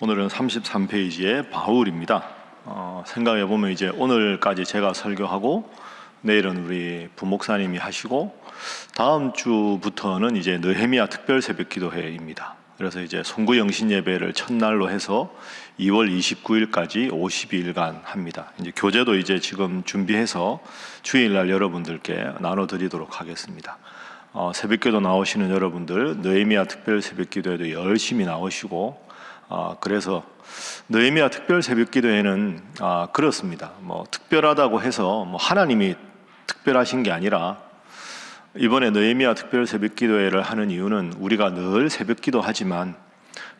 오늘은 33페이지의 바울입니다. 생각해보면 이제 오늘까지 제가 설교하고 내일은 우리 부목사님이 하시고 다음 주부터는 이제 느헤미야 특별 새벽 기도회입니다. 그래서 이제 송구 영신 예배를 첫날로 해서 2월 29일까지 52일간 합니다. 이제 교재도 이제 지금 준비해서 주일날 여러분들께 나눠드리도록 하겠습니다. 새벽기도 나오시는 여러분들 느헤미야 특별 새벽기도에도 열심히 나오시고, 그래서 느헤미야 특별 새벽기도회는 그렇습니다. 특별하다고 해서 하나님이 특별하신 게 아니라, 이번에 느헤미야 특별 새벽기도회를 하는 이유는 우리가 늘 새벽기도 하지만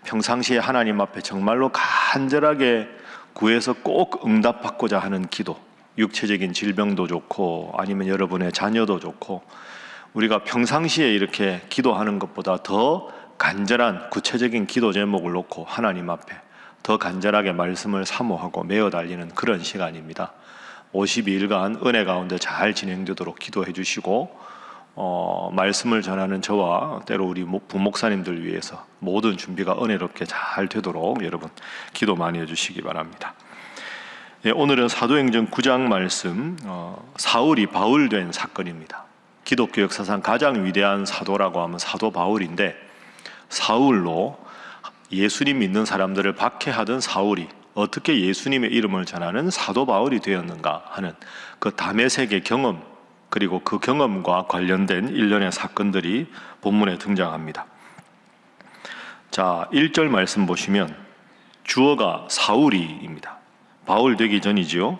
평상시에 하나님 앞에 정말로 간절하게 구해서 꼭 응답받고자 하는 기도, 육체적인 질병도 좋고 아니면 여러분의 자녀도 좋고, 우리가 평상시에 이렇게 기도하는 것보다 더 간절한 구체적인 기도 제목을 놓고 하나님 앞에 더 간절하게 말씀을 사모하고 메어 달리는 그런 시간입니다. 52일간 은혜 가운데 잘 진행되도록 기도해 주시고, 말씀을 전하는 저와 때로 우리 부목사님들 위해서 모든 준비가 은혜롭게 잘 되도록 여러분 기도 많이 해주시기 바랍니다. 오늘은 사도행전 9장 말씀, 사울이 바울 된 사건입니다. 기독교 역사상 가장 위대한 사도라고 하면 사도 바울인데, 사울로 예수님 믿는 사람들을 박해하던 사울이 어떻게 예수님의 이름을 전하는 사도 바울이 되었는가 하는 그 다메섹의 경험, 그리고 그 경험과 관련된 일련의 사건들이 본문에 등장합니다. 자, 1절 말씀 보시면 주어가 사울이입니다. 바울 되기 전이지요.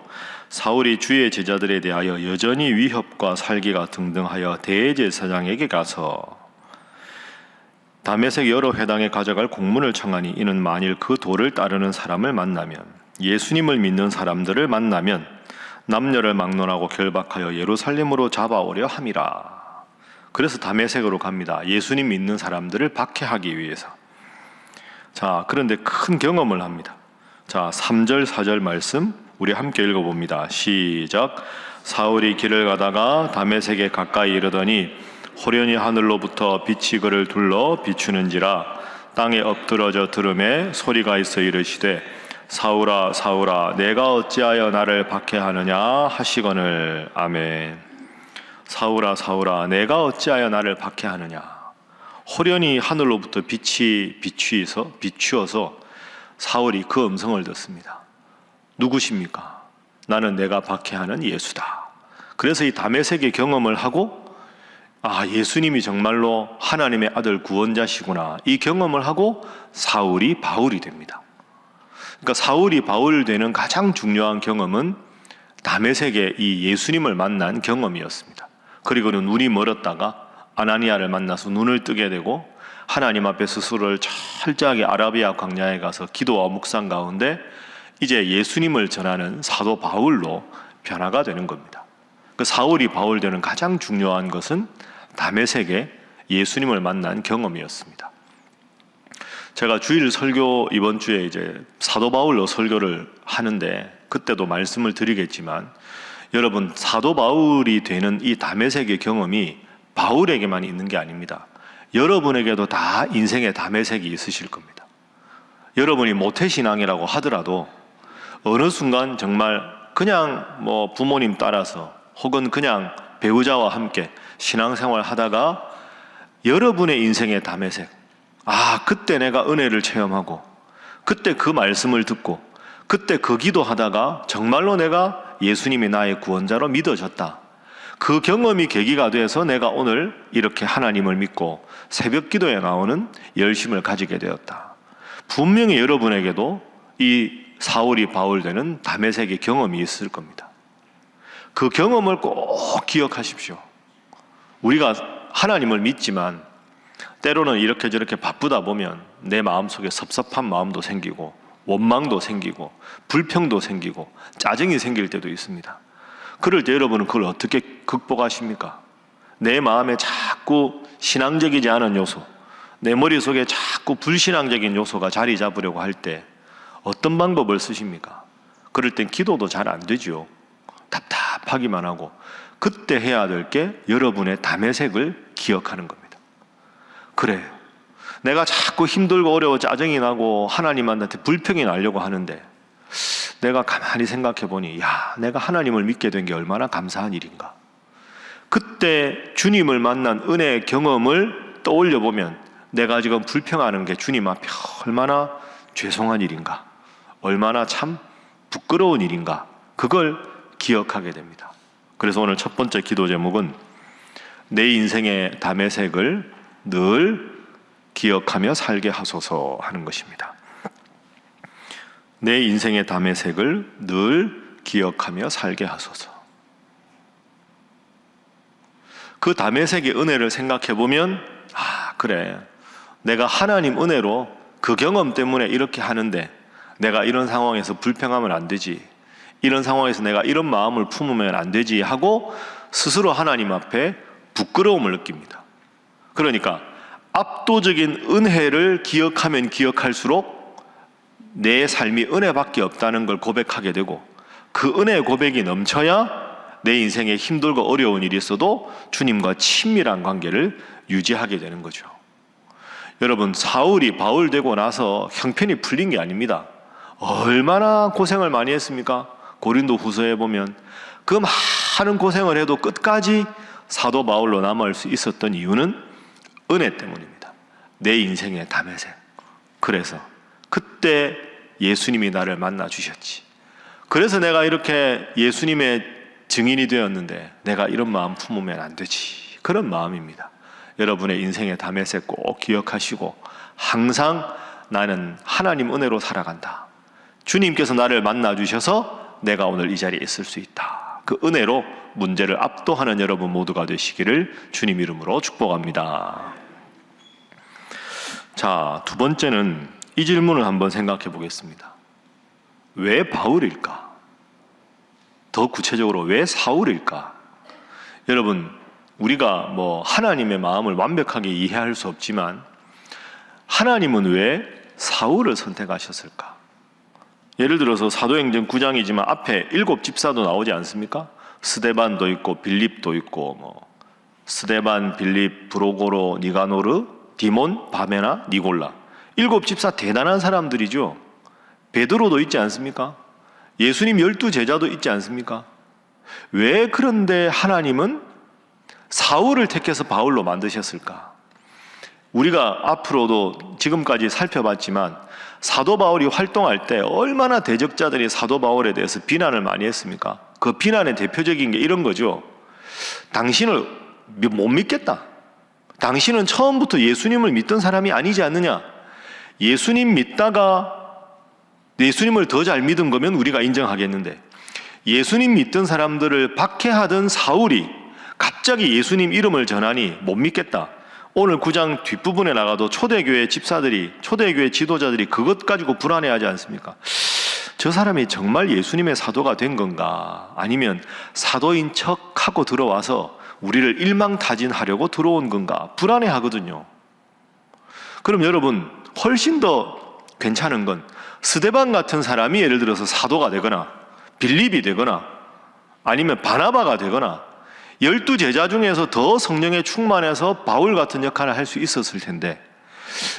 사울이 주의 제자들에 대하여 여전히 위협과 살기가 등등하여 대제사장에게 가서 다메섹 여러 회당에 가져갈 공문을 청하니, 이는 만일 그 도를 따르는 사람을 만나면, 예수님을 믿는 사람들을 만나면 남녀를 막론하고 결박하여 예루살렘으로 잡아오려 함이라. 그래서 다메섹으로 갑니다. 예수님 믿는 사람들을 박해하기 위해서. 자, 그런데 큰 경험을 합니다. 자, 3절 4절 말씀 우리 함께 읽어봅니다. 시작. 사울이 길을 가다가 다메섹에 가까이 이르더니 호련히 하늘로부터 빛이 그를 둘러 비추는지라. 땅에 엎드러져 들음에 소리가 있어 이르시되 사울아 사울아 내가 어찌하여 나를 박해하느냐 하시거늘. 아멘. 사울아 사울아 내가 어찌하여 나를 박해하느냐. 호련히 하늘로부터 빛이 비추어서 사울이 그 음성을 듣습니다. 누구십니까? 나는 내가 박해하는 예수다. 그래서 이 다메섹의 경험을 하고, 예수님이 정말로 하나님의 아들 구원자시구나, 이 경험을 하고 사울이 바울이 됩니다. 그러니까 사울이 바울 되는 가장 중요한 경험은 다메섹의 이 예수님을 만난 경험이었습니다. 그리고는 눈이 멀었다가 아나니아를 만나서 눈을 뜨게 되고, 하나님 앞에 스스로를 철저하게 아라비아 광야에 가서 기도와 묵상 가운데 이제 예수님을 전하는 사도 바울로 변화가 되는 겁니다. 그 사울이 바울 되는 가장 중요한 것은 다메섹에 예수님을 만난 경험이었습니다. 제가 주일 설교 이번 주에 이제 사도 바울로 설교를 하는데, 그때도 말씀을 드리겠지만, 여러분 사도 바울이 되는 이 다메섹의 경험이 바울에게만 있는 게 아닙니다. 여러분에게도 다 인생의 다메섹이 있으실 겁니다. 여러분이 모태신앙이라고 하더라도 어느 순간 정말 그냥 부모님 따라서 혹은 그냥 배우자와 함께 신앙생활 하다가 여러분의 인생의 다메섹, 그때 내가 은혜를 체험하고 그때 그 말씀을 듣고 그때 그 기도하다가 정말로 내가 예수님이 나의 구원자로 믿어졌다. 그 경험이 계기가 돼서 내가 오늘 이렇게 하나님을 믿고 새벽 기도에 나오는 열심을 가지게 되었다. 분명히 여러분에게도 이 사울이 바울 되는 다메섹의 경험이 있을 겁니다. 그 경험을 꼭 기억하십시오. 우리가 하나님을 믿지만 때로는 이렇게 저렇게 바쁘다 보면 내 마음속에 섭섭한 마음도 생기고 원망도 생기고 불평도 생기고 짜증이 생길 때도 있습니다. 그럴 때 여러분은 그걸 어떻게 극복하십니까? 내 마음에 자꾸 신앙적이지 않은 요소, 내 머릿속에 자꾸 불신앙적인 요소가 자리 잡으려고 할 때 어떤 방법을 쓰십니까? 그럴 땐 기도도 잘 안 되죠. 답답하기만 하고, 그때 해야 될 게 여러분의 다메섹을 기억하는 겁니다. 그래, 내가 자꾸 힘들고 어려워 짜증이 나고 하나님한테 불평이 나려고 하는데, 내가 가만히 생각해 보니 내가 하나님을 믿게 된 게 얼마나 감사한 일인가. 그때 주님을 만난 은혜의 경험을 떠올려 보면 내가 지금 불평하는 게 주님 앞에 얼마나 죄송한 일인가, 얼마나 참 부끄러운 일인가, 그걸 기억하게 됩니다. 그래서 오늘 첫 번째 기도 제목은 내 인생의 다메섹을 늘 기억하며 살게 하소서 하는 것입니다. 내 인생의 다메섹을 늘 기억하며 살게 하소서. 그 다메섹의 은혜를 생각해 보면 그래, 내가 하나님 은혜로 그 경험 때문에 이렇게 하는데 내가 이런 상황에서 불평하면 안 되지, 이런 상황에서 내가 이런 마음을 품으면 안 되지 하고 스스로 하나님 앞에 부끄러움을 느낍니다. 그러니까 압도적인 은혜를 기억하면 기억할수록 내 삶이 은혜밖에 없다는 걸 고백하게 되고, 그 은혜의 고백이 넘쳐야 내 인생에 힘들고 어려운 일이 있어도 주님과 친밀한 관계를 유지하게 되는 거죠. 여러분, 사울이 바울 되고 나서 형편이 풀린 게 아닙니다. 얼마나 고생을 많이 했습니까? 고린도 후서에 보면 그 많은 고생을 해도 끝까지 사도 바울로 남을 수 있었던 이유는 은혜 때문입니다. 내 인생의 다메섹. 그래서 그때 예수님이 나를 만나 주셨지. 그래서 내가 이렇게 예수님의 증인이 되었는데 내가 이런 마음 품으면 안 되지. 그런 마음입니다. 여러분의 인생의 다메섹 꼭 기억하시고 항상 나는 하나님 은혜로 살아간다. 주님께서 나를 만나 주셔서 내가 오늘 이 자리에 있을 수 있다. 그 은혜로 문제를 압도하는 여러분 모두가 되시기를 주님 이름으로 축복합니다. 자, 두 번째는 이 질문을 한번 생각해 보겠습니다. 왜 바울일까? 더 구체적으로 왜 사울일까? 여러분, 우리가 하나님의 마음을 완벽하게 이해할 수 없지만 하나님은 왜 사울을 선택하셨을까? 예를 들어서 사도행전 9장이지만 앞에 7 집사도 나오지 않습니까? 스데반도 있고 빌립도 있고 스데반, 빌립, 브로고로, 니가노르, 디몬, 바메나, 니골라. 7 집사 대단한 사람들이죠. 베드로도 있지 않습니까? 예수님 12 제자도 있지 않습니까? 왜 그런데 하나님은 사울을 택해서 바울로 만드셨을까? 우리가 앞으로도 지금까지 살펴봤지만 사도 바울이 활동할 때 얼마나 대적자들이 사도 바울에 대해서 비난을 많이 했습니까? 그 비난의 대표적인 게 이런 거죠. 당신을 못 믿겠다. 당신은 처음부터 예수님을 믿던 사람이 아니지 않느냐? 예수님 믿다가 예수님을 더 잘 믿은 거면 우리가 인정하겠는데, 예수님 믿던 사람들을 박해하던 사울이 갑자기 예수님 이름을 전하니 못 믿겠다. 오늘 9장 뒷부분에 나가도 초대교회 집사들이, 초대교회 지도자들이 그것 가지고 불안해하지 않습니까? 저 사람이 정말 예수님의 사도가 된 건가? 아니면 사도인 척하고 들어와서 우리를 일망타진하려고 들어온 건가? 불안해하거든요. 그럼 여러분, 훨씬 더 괜찮은 건 스데반 같은 사람이 예를 들어서 사도가 되거나 빌립이 되거나 아니면 바나바가 되거나 12 제자 중에서 더 성령에 충만해서 바울 같은 역할을 할 수 있었을 텐데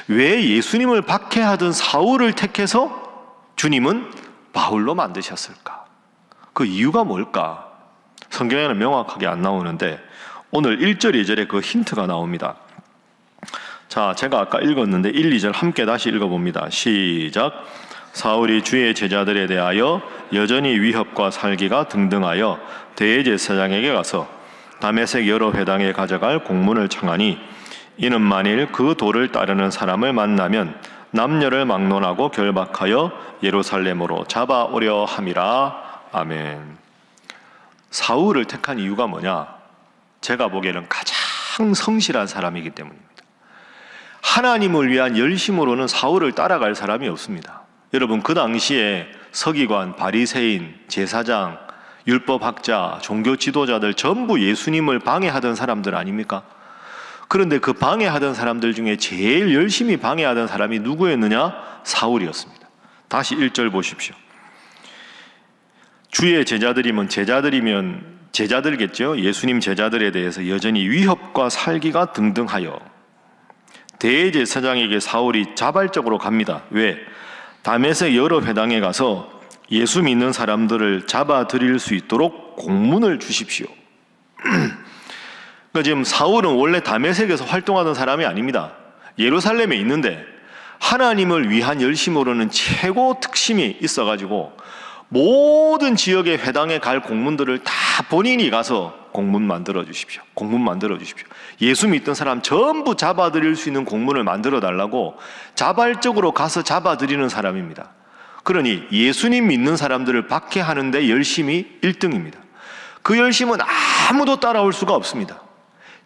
왜 예수님을 박해하던 사울을 택해서 주님은 바울로 만드셨을까? 그 이유가 뭘까? 성경에는 명확하게 안 나오는데 오늘 1절, 2절에 그 힌트가 나옵니다. 자, 제가 아까 읽었는데 1, 2절 함께 다시 읽어봅니다. 시작. 사울이 주의 제자들에 대하여 여전히 위협과 살기가 등등하여 대제사장에게 가서 다메섹 여러 회당에 가져갈 공문을 청하니 이는 만일 그 도를 따르는 사람을 만나면 남녀를 막론하고 결박하여 예루살렘으로 잡아오려 함이라. 아멘. 사울을 택한 이유가 뭐냐? 제가 보기에는 가장 성실한 사람이기 때문입니다. 하나님을 위한 열심으로는 사울을 따라갈 사람이 없습니다. 여러분, 그 당시에 서기관, 바리새인, 제사장, 율법학자, 종교 지도자들 전부 예수님을 방해하던 사람들 아닙니까? 그런데 그 방해하던 사람들 중에 제일 열심히 방해하던 사람이 누구였느냐? 사울이었습니다. 다시 1절 보십시오. 주의 제자들이면 제자들겠죠. 예수님 제자들에 대해서 여전히 위협과 살기가 등등하여 대제사장에게 사울이 자발적으로 갑니다. 왜? 다메섹 여러 회당에 가서 예수 믿는 사람들을 잡아들일 수 있도록 공문을 주십시오. 그러니까 지금 사울은 원래 다메섹에서 활동하던 사람이 아닙니다. 예루살렘에 있는데 하나님을 위한 열심으로는 최고 특심이 있어가지고 모든 지역의 회당에 갈 공문들을 다 본인이 가서 공문 만들어 주십시오. 공문 만들어 주십시오. 예수 믿던 사람 전부 잡아들일 수 있는 공문을 만들어 달라고 자발적으로 가서 잡아들이는 사람입니다. 그러니 예수님 믿는 사람들을 박해하는데 열심이 1등입니다. 그 열심은 아무도 따라올 수가 없습니다.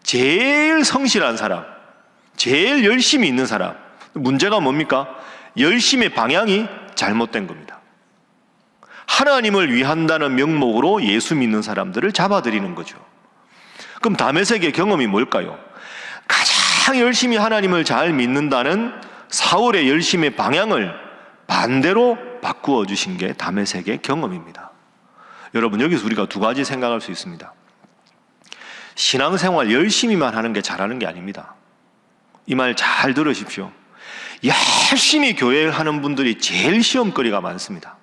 제일 성실한 사람, 제일 열심히 있는 사람. 문제가 뭡니까? 열심의 방향이 잘못된 겁니다. 하나님을 위한다는 명목으로 예수 믿는 사람들을 잡아들이는 거죠. 그럼 다메섹의 경험이 뭘까요? 가장 열심히 하나님을 잘 믿는다는 사울의 열심의 방향을 반대로 바꾸어 주신 게 다메섹의 경험입니다. 여러분, 여기서 우리가 두 가지 생각할 수 있습니다. 신앙생활 열심히만 하는 게 잘하는 게 아닙니다. 이 말 잘 들으십시오. 열심히 교회를 하는 분들이 제일 시험거리가 많습니다.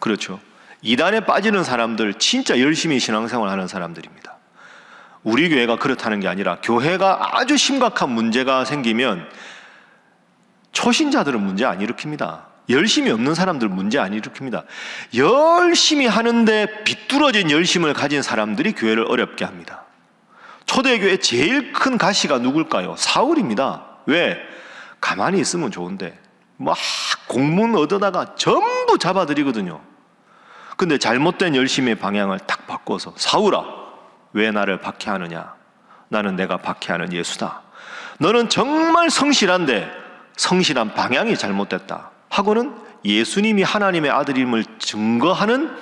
그렇죠. 이단에 빠지는 사람들, 진짜 열심히 신앙생활 하는 사람들입니다. 우리 교회가 그렇다는 게 아니라 교회가 아주 심각한 문제가 생기면 초신자들은 문제 안 일으킵니다. 열심히 없는 사람들 문제 안 일으킵니다. 열심히 하는데 비뚤어진 열심을 가진 사람들이 교회를 어렵게 합니다. 초대교회의 제일 큰 가시가 누굴까요? 사울입니다. 왜? 가만히 있으면 좋은데 막 공문 얻어다가 전부 잡아들이거든요. 근데 잘못된 열심의 방향을 딱 바꿔서 사울아, 왜 나를 박해하느냐? 나는 내가 박해하는 예수다. 너는 정말 성실한데 성실한 방향이 잘못됐다 하고는 예수님이 하나님의 아들임을 증거하는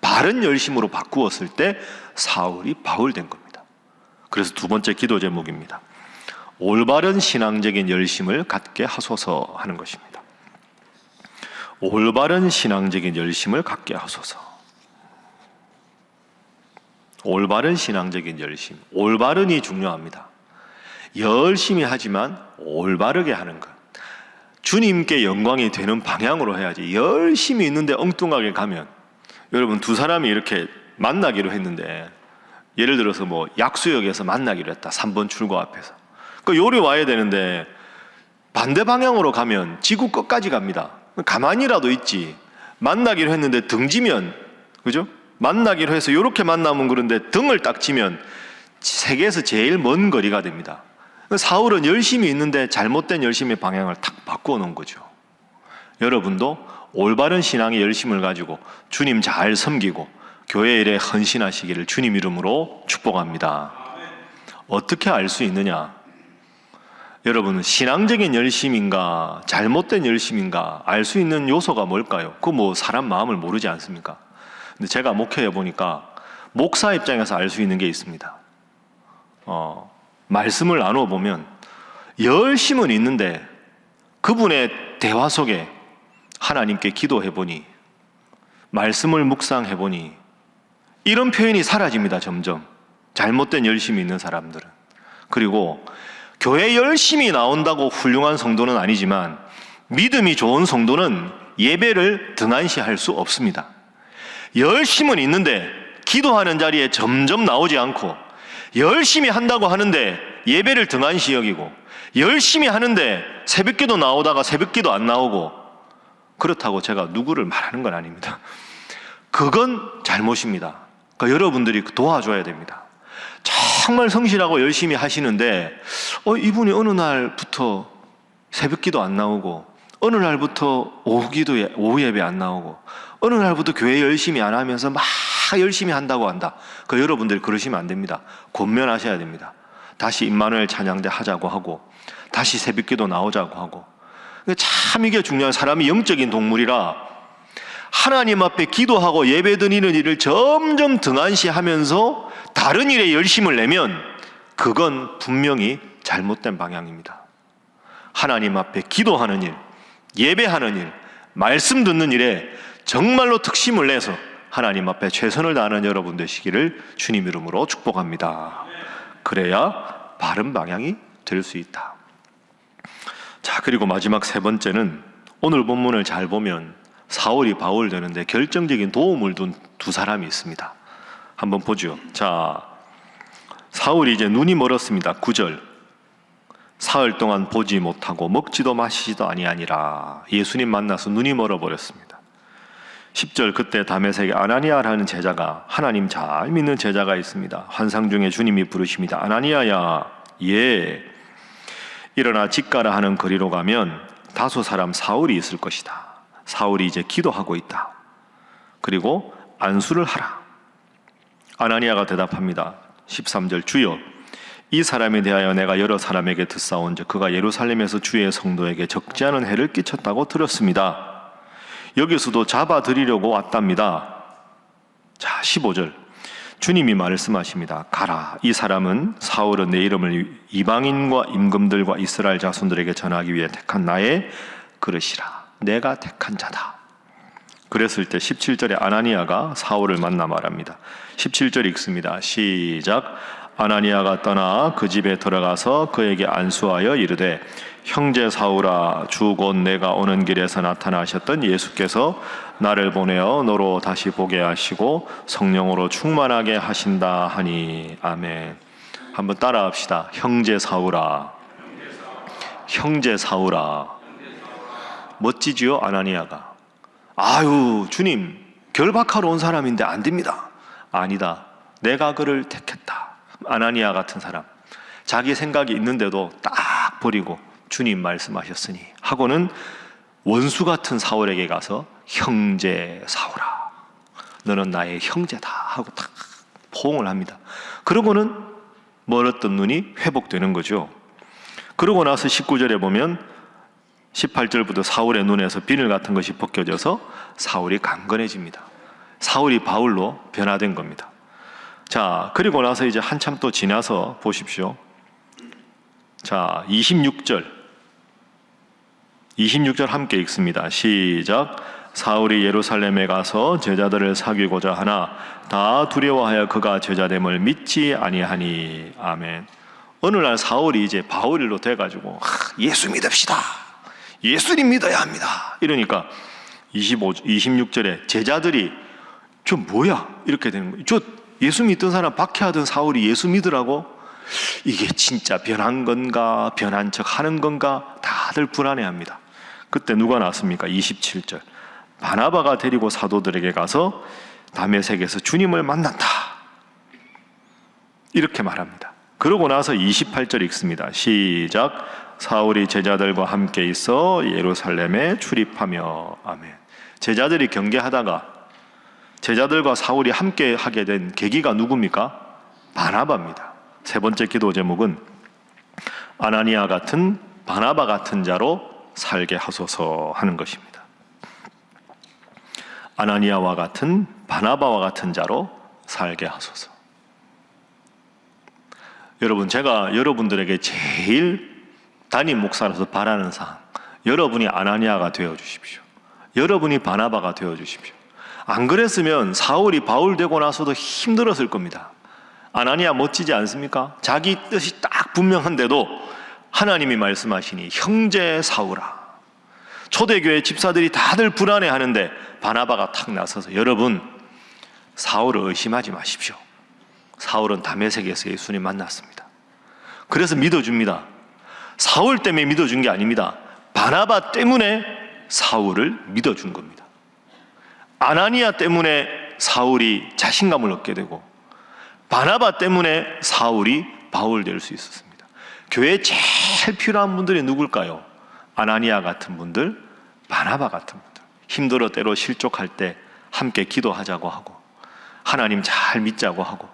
바른 열심으로 바꾸었을 때 사울이 바울된 겁니다. 그래서 두 번째 기도 제목입니다. 올바른 신앙적인 열심을 갖게 하소서 하는 것입니다. 올바른 신앙적인 열심을 갖게 하소서. 올바른 신앙적인 열심. 올바른이 중요합니다. 열심히 하지만 올바르게 하는 것. 주님께 영광이 되는 방향으로 해야지. 열심히 있는데 엉뚱하게 가면, 여러분, 두 사람이 이렇게 만나기로 했는데, 예를 들어서 뭐 약수역에서 만나기로 했다. 3번 출구 앞에서. 그 요리 와야 되는데 반대 방향으로 가면 지구 끝까지 갑니다. 가만히라도 있지. 만나기로 했는데 등지면, 그죠? 만나기로 해서 이렇게 만나면 그런데 등을 딱 치면 세계에서 제일 먼 거리가 됩니다. 사울은 열심히 있는데 잘못된 열심의 방향을 탁 바꾸어 놓은 거죠. 여러분도 올바른 신앙의 열심을 가지고 주님 잘 섬기고 교회 일에 헌신하시기를 주님 이름으로 축복합니다. 어떻게 알 수 있느냐? 여러분, 신앙적인 열심인가 잘못된 열심인가 알 수 있는 요소가 뭘까요? 그 뭐 사람 마음을 모르지 않습니까? 근데 제가 목회해 보니까 목사 입장에서 알 수 있는 게 있습니다. 말씀을 나누어 보면 열심은 있는데 그분의 대화 속에 하나님께 기도해 보니, 말씀을 묵상해 보니 이런 표현이 사라집니다. 점점 잘못된 열심이 있는 사람들은. 그리고 교회 열심히 나온다고 훌륭한 성도는 아니지만 믿음이 좋은 성도는 예배를 등한시할 수 없습니다. 열심은 있는데 기도하는 자리에 점점 나오지 않고, 열심히 한다고 하는데 예배를 등한시 여기고, 열심히 하는데 새벽기도 나오다가 새벽기도 안 나오고, 그렇다고 제가 누구를 말하는 건 아닙니다. 그건 잘못입니다. 그러니까 여러분들이 도와줘야 됩니다. 정말 성실하고 열심히 하시는데 이분이 어느 날부터 새벽기도 안 나오고, 어느 날부터 오후 예배 안 나오고, 어느 날부터 교회 열심히 안 하면서 막 열심히 한다고 한다. 여러분들 그러시면 안 됩니다. 권면하셔야 됩니다. 다시 임마누엘 찬양대 하자고 하고, 다시 새벽기도 나오자고 하고. 참 이게 중요한, 사람이 영적인 동물이라 하나님 앞에 기도하고 예배 드리는 일을 점점 등한시하면서 다른 일에 열심을 내면 그건 분명히 잘못된 방향입니다. 하나님 앞에 기도하는 일, 예배하는 일, 말씀 듣는 일에 정말로 특심을 내서 하나님 앞에 최선을 다하는 여러분 되시기를 주님 이름으로 축복합니다. 그래야 바른 방향이 될 수 있다. 자, 그리고 마지막 세 번째는 오늘 본문을 잘 보면 사울이 바울 되는데 결정적인 도움을 둔 두 사람이 있습니다. 한번 보죠. 자, 사울이 이제 눈이 멀었습니다. 9절. 사흘 동안 보지 못하고 먹지도 마시지도 아니하니라. 예수님 만나서 눈이 멀어버렸습니다. 10절. 그때 다메섹에 아나니아라는 제자가, 하나님 잘 믿는 제자가 있습니다. 환상 중에 주님이 부르십니다. 아나니아야. 예. 일어나 집가라 하는 거리로 가면 다소 사람 사울이 있을 것이다. 사울이 이제 기도하고 있다. 그리고 안수를 하라. 아나니아가 대답합니다. 13절. 주여, 이 사람에 대하여 내가 여러 사람에게 듣사온즉 그가 예루살렘에서 주의 성도에게 적지 않은 해를 끼쳤다고 들었습니다. 여기서도 잡아들이려고 왔답니다. 자, 15절. 주님이 말씀하십니다. 가라. 이 사람은 사울은 내 이름을 이방인과 임금들과 이스라엘 자손들에게 전하기 위해 택한 나의 그릇이라. 내가 택한 자다. 그랬을 때 17절에 아나니아가 사울을 만나 말합니다. 17절 읽습니다. 시작. 아나니아가 떠나 그 집에 들어가서 그에게 안수하여 이르되 형제 사울아, 주 곧 내가 오는 길에서 나타나셨던 예수께서 나를 보내어 너로 다시 보게 하시고 성령으로 충만하게 하신다 하니. 아멘. 한번 따라합시다. 형제 사울아. 형제 사울아. 멋지지요? 아나니아가. 아유, 주님, 결박하러 온 사람인데 안 됩니다. 아니다. 내가 그를 택했다. 아나니아 같은 사람. 자기 생각이 있는데도 딱 버리고 주님 말씀하셨으니 하고는 원수 같은 사울에게 가서 형제 사울아, 너는 나의 형제다 하고 딱 포옹을 합니다. 그러고는 멀었던 눈이 회복되는 거죠. 그러고 나서 19절에 보면 18절부터 사울의 눈에서 비늘 같은 것이 벗겨져서 사울이 강건해집니다. 사울이 바울로 변화된 겁니다. 자, 그리고 나서 이제 한참 또 지나서 보십시오. 자, 26절 함께 읽습니다. 시작. 사울이 예루살렘에 가서 제자들을 사귀고자 하나 다 두려워하여 그가 제자됨을 믿지 아니하니. 아멘. 어느 날 사울이 이제 바울로 돼가지고 예수 믿읍시다. 예수님 믿어야 합니다. 이러니까 26절에 제자들이 저 뭐야? 이렇게 되는 거예요. 저 예수 믿던 사람 박해하던 사울이 예수 믿으라고? 이게 진짜 변한 건가? 변한 척 하는 건가? 다들 불안해합니다. 그때 누가 나왔습니까? 27절. 바나바가 데리고 사도들에게 가서 다메섹에서 주님을 만난다. 이렇게 말합니다. 그러고 나서 28절 읽습니다. 시작. 사울이 제자들과 함께 있어 예루살렘에 출입하며. 아멘. 제자들이 경계하다가 제자들과 사울이 함께 하게 된 계기가 누굽니까? 바나바입니다. 세 번째 기도 제목은 아나니아 같은 바나바 같은 자로 살게 하소서 하는 것입니다. 아나니아와 같은 바나바와 같은 자로 살게 하소서. 여러분, 제가 여러분들에게 제일 담임 목사로서 바라는 사항, 여러분이 아나니아가 되어 주십시오. 여러분이 바나바가 되어 주십시오. 안 그랬으면 사울이 바울 되고 나서도 힘들었을 겁니다. 아나니아 멋지지 않습니까? 자기 뜻이 딱 분명한데도 하나님이 말씀하시니 형제 사울아. 초대교회 집사들이 다들 불안해하는데 바나바가 탁 나서서 여러분, 사울을 의심하지 마십시오. 사울은 다메섹에서 예수님 만났습니다. 그래서 믿어줍니다. 사울 때문에 믿어준 게 아닙니다. 바나바 때문에 사울을 믿어준 겁니다. 아나니아 때문에 사울이 자신감을 얻게 되고 바나바 때문에 사울이 바울 될 수 있었습니다. 교회에 제일 필요한 분들이 누굴까요? 아나니아 같은 분들, 바나바 같은 분들. 힘들어 때로 실족할 때 함께 기도하자고 하고 하나님 잘 믿자고 하고,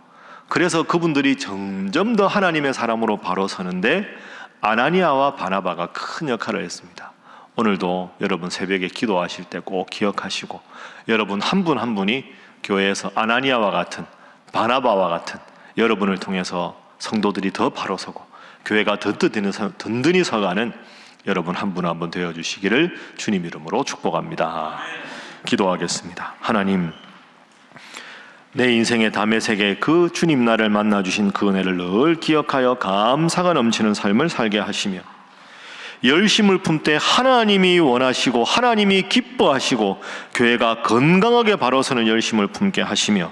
그래서 그분들이 점점 더 하나님의 사람으로 바로 서는데 아나니아와 바나바가 큰 역할을 했습니다. 오늘도 여러분 새벽에 기도하실 때 꼭 기억하시고, 여러분 한 분 한 분이 교회에서 아나니아와 같은, 바나바와 같은 여러분을 통해서 성도들이 더 바로 서고 교회가 든든히 서가는 여러분 한 분 한 분 되어주시기를 주님 이름으로 축복합니다. 기도하겠습니다. 하나님, 내 인생의 다메섹에 그 주님 나를 만나주신 그 은혜를 늘 기억하여 감사가 넘치는 삶을 살게 하시며 열심을 품되 하나님이 원하시고 하나님이 기뻐하시고 교회가 건강하게 바로서는 열심을 품게 하시며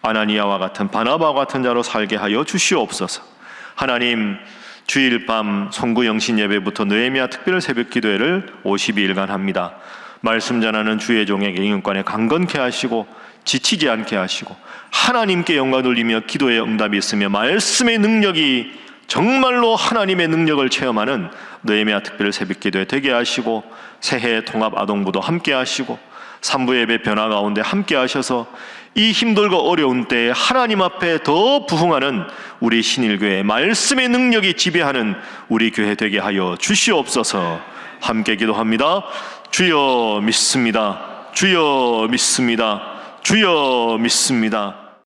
아나니아와 같은 바나바와 같은 자로 살게 하여 주시옵소서. 하나님, 주일 밤 송구 영신 예배부터 느헤미야 특별 새벽 기도회를 52일간 합니다. 말씀 전하는 주의 종에게 인육관에 강건케 하시고 지치지 않게 하시고 하나님께 영광 돌리며 기도의 응답이 있으며 말씀의 능력이 정말로 하나님의 능력을 체험하는 느헤미야 특별 새벽 기도회 되게 하시고 새해 통합 아동부도 함께 하시고 삼부 예배 변화 가운데 함께 하셔서 이 힘들고 어려운 때에 하나님 앞에 더 부흥하는 우리 신일교회 말씀의 능력이 지배하는 우리 교회 되게 하여 주시옵소서. 함께 기도합니다. 주여 믿습니다. 주여 믿습니다. 주여 믿습니다.